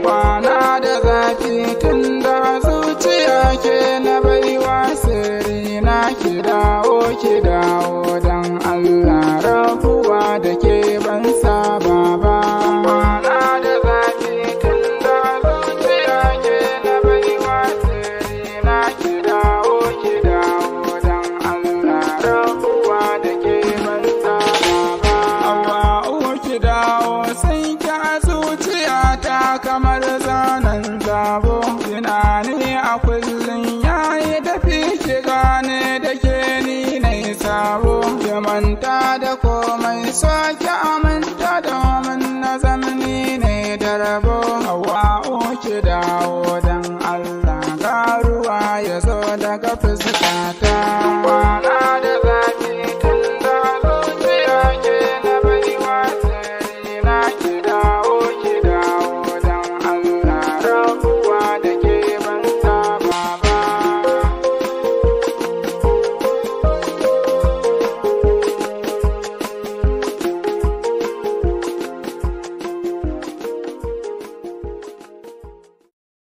kwana da zafi tun da zuciya ke na baiwa sirri na ki dawo don Allah rabuwa da ke ban saba ba. Kwana da zafi tun da zuciya ke na baiwa sirri na ki dawo don Allah rabuwa da ke ban saba ba. Amma ki dawo sai ki a zuciyata kamar zanen zabo. Tunani a kullum yayi dafi ki gane da ke ni nai sabo. Ki manta da komai so ki aminta domin na zamani ne da rabo. Hawa'u ki dawo don Allah ga ruwa ya zo daga fuskata.